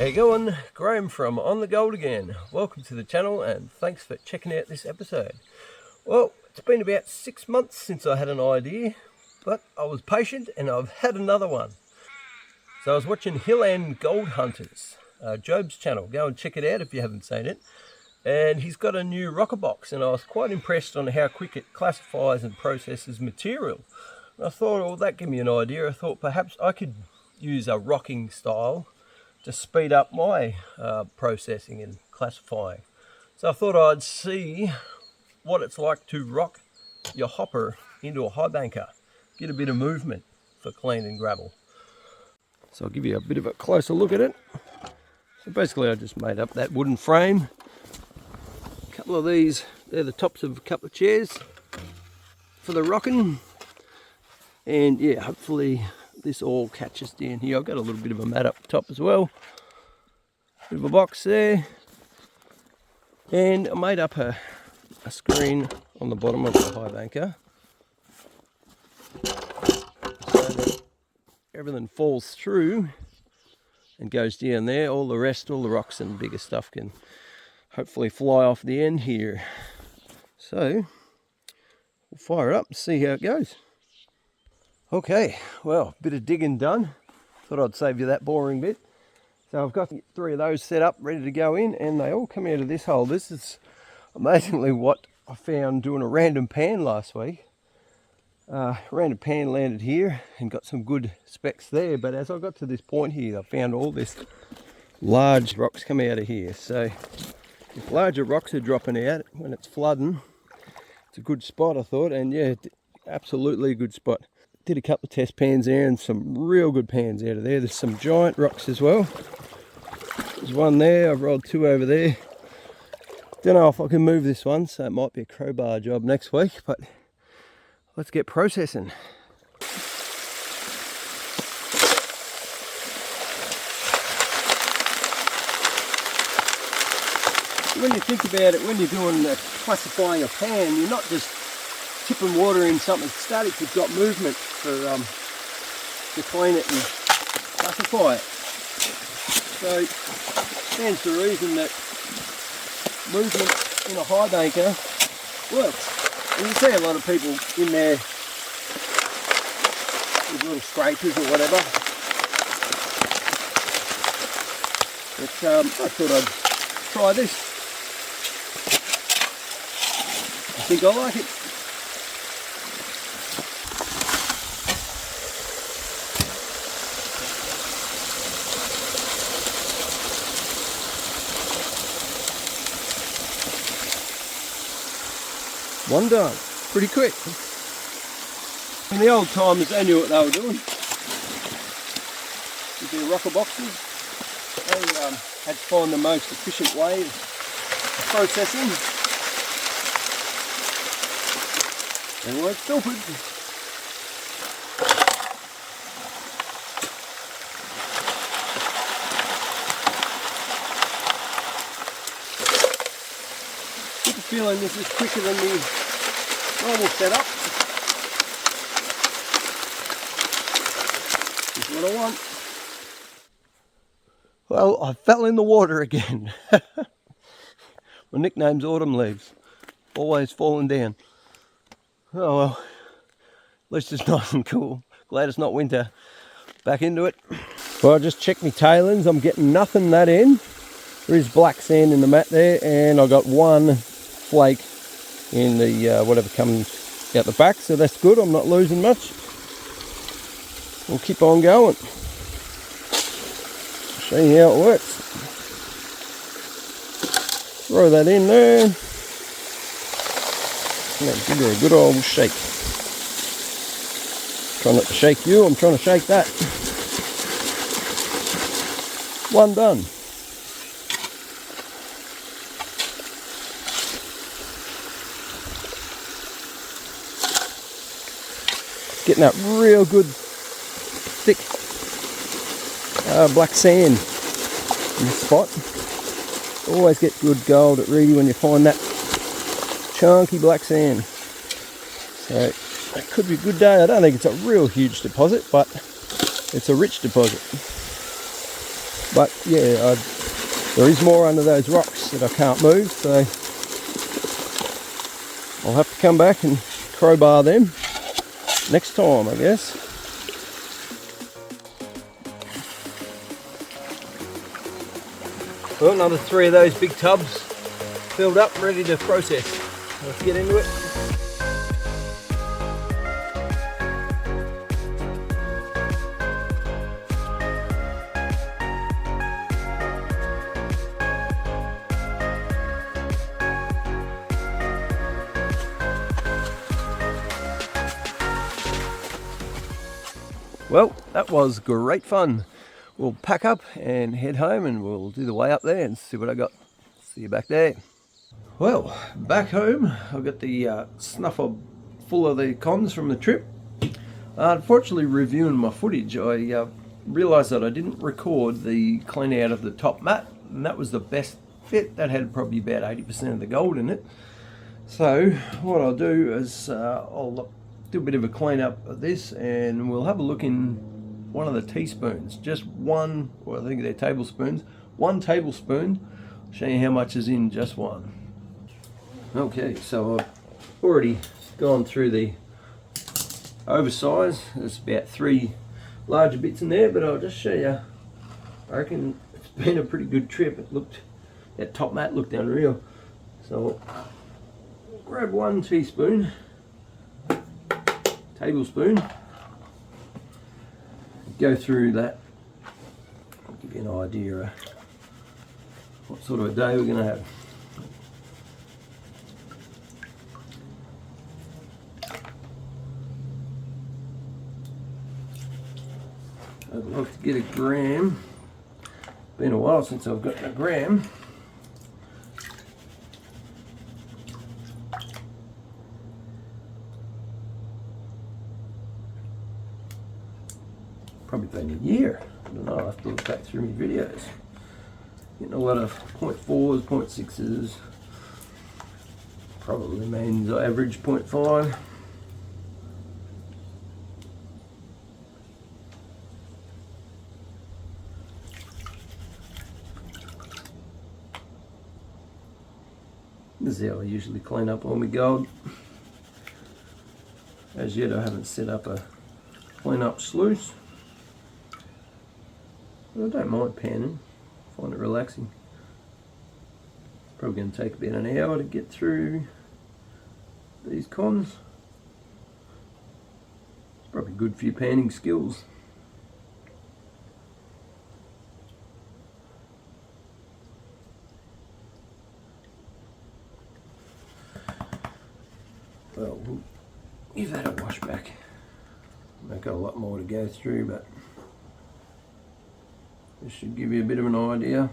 How you going? Graham from On the Gold again. Welcome to the channel and thanks for checking out this episode. Well, it's been about 6 months since I had an idea, but I was patient and I've had another one. So I was watching Hill End Gold Hunters, Job's channel. Go and check it out if you haven't seen it. And he's got a new rocker box and I was quite impressed on how quick it classifies and processes material. And I thought, well, that gave me an idea. I thought perhaps I could use a rocking style to speed up my processing and classifying. So I thought I'd see what it's like to rock your hopper into a highbanker. Get a bit of movement for cleaning gravel. So I'll give you a bit of a closer look at it. So basically I just made up that wooden frame. A couple of these, they're the tops of a couple of chairs for the rocking. And yeah, hopefully this all catches down here. I've got a little bit of a mat up top as well. Bit of a box there. And I made up a screen on the bottom of the highbanker, so that everything falls through and goes down there. All the rest, all the rocks and bigger stuff can hopefully fly off the end here. So we'll fire it up and see how it goes. Okay, well, bit of digging done. Thought I'd save you that boring bit. So I've got 3 of those set up, ready to go in, and they all come out of this hole. This is amazingly what I found doing a random pan last week. Random pan landed here and got some good specs there, but as I got to this point here, I found all this large rocks come out of here. So if larger rocks are dropping out when it's flooding, it's a good spot, I thought, and yeah, absolutely a good spot. Did a couple of test pans there and some real good pans out of there. There's some giant rocks as well. There's one there, I've rolled 2 over there. Don't know if I can move this one, so it might be a crowbar job next week, but let's get processing. When you think about it, when you're doing classifying a pan, you're not just tipping water in something static. You've got movement to clean it and classify it. So stands to reason that movement in a highbanker works. And you see a lot of people in there with little scrapers or whatever. But I thought I'd try this. I think I like it. One done, pretty quick. In the old timers, they knew what they were doing. With their rocker boxes, they had to find the most efficient way of processing. They weren't stupid. Get the feeling this is quicker than the normal setup. This is what I want. Well, I fell in the water again. My nickname's Autumn Leaves. Always falling down. Oh well, at least it's nice and cool. Glad it's not winter. Back into it. Well, I just checked my tailings. I'm getting nothing that end. There is black sand in the mat there, and I got 1 flake in the whatever comes out the back, so that's good. I'm not losing much. We'll keep on going. See how it works. Throw that in there. And give it a good old shake. Try not to shake you, I'm trying to shake that. One done. Getting that real good thick black sand in this spot. Always get good gold at Reedy when you find that chunky black sand. So it could be a good day. I don't think it's a real huge deposit, but it's a rich deposit. But yeah, there is more under those rocks that I can't move, so I'll have to come back and crowbar them next time, I guess. Well, another 3 of those big tubs filled up, ready to process. Let's get into it. Well, that was great fun. We'll pack up and head home and we'll do the way up there and see what I got. See you back there. Well, back home, I've got the snuffer full of the cons from the trip. Unfortunately, reviewing my footage, I realised that I didn't record the clean out of the top mat, and that was the best bit. That had probably about 80% of the gold in it. So what I'll do is I'll do a bit of a clean up of this, and we'll have a look in one of the teaspoons, just one, well I think they're tablespoons, 1 tablespoon. I'll show you how much is in just one. Okay, so I've already gone through the oversize. There's about 3 larger bits in there, but I'll just show you. I reckon it's been a pretty good trip. That top mat looked unreal. So I'll grab 1 tablespoon, go through that. I'll give you an idea of what sort of a day we're going to have. I'd like to get a gram. Been a while since I've got a gram. Probably been a year. I don't know, I have to look back through my videos. Getting a lot of 0.4s, 0.6s. Probably means I average 0.5. This is how I usually clean up all my gold. As yet I haven't set up a clean up sluice. But I don't mind panning, I find it relaxing. Probably going to take about an hour to get through these cons. It's probably good for your panning skills. Well, we'll give that a wash back. I've got a lot more to go through, but this should give you a bit of an idea.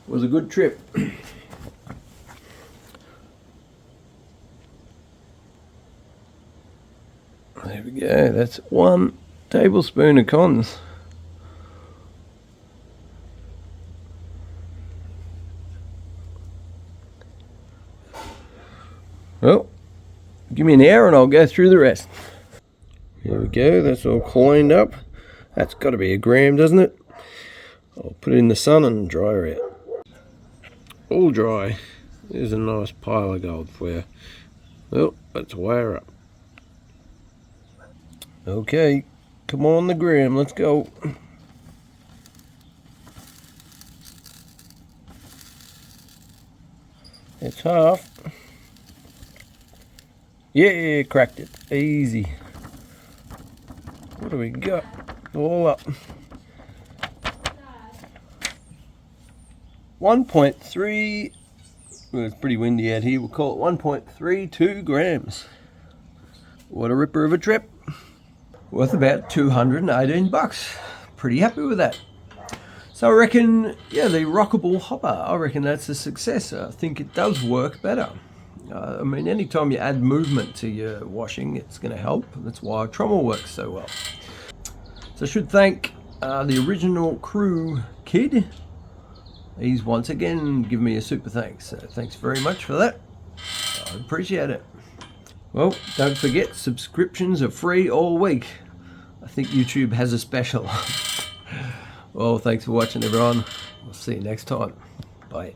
Was a good trip. There we go, that's 1 tablespoon of cons. Well, give me an hour and I'll go through the rest. There we go, that's all cleaned up. That's got to be a gram, doesn't it? I'll put it in the sun and dry her out. All dry. There's a nice pile of gold for you. Well, let's weigh her up. Okay, come on the gram, let's go. It's half. Yeah, cracked it. Easy. What do we got? All up. 1.3. Well, it's pretty windy out here. We'll call it 1.32 grams. What a ripper of a trip. Worth about 218 bucks. Pretty happy with that. So I reckon, yeah, the rockable hopper, I reckon that's a success. I think it does work better. I mean, anytime you add movement to your washing, it's going to help. That's why trommel works so well. So I should thank the original crew kid. He's once again given me a super thanks. So thanks very much for that. I appreciate it. Well, don't forget, subscriptions are free all week. I think YouTube has a special. Well, thanks for watching, everyone. We'll see you next time. Bye.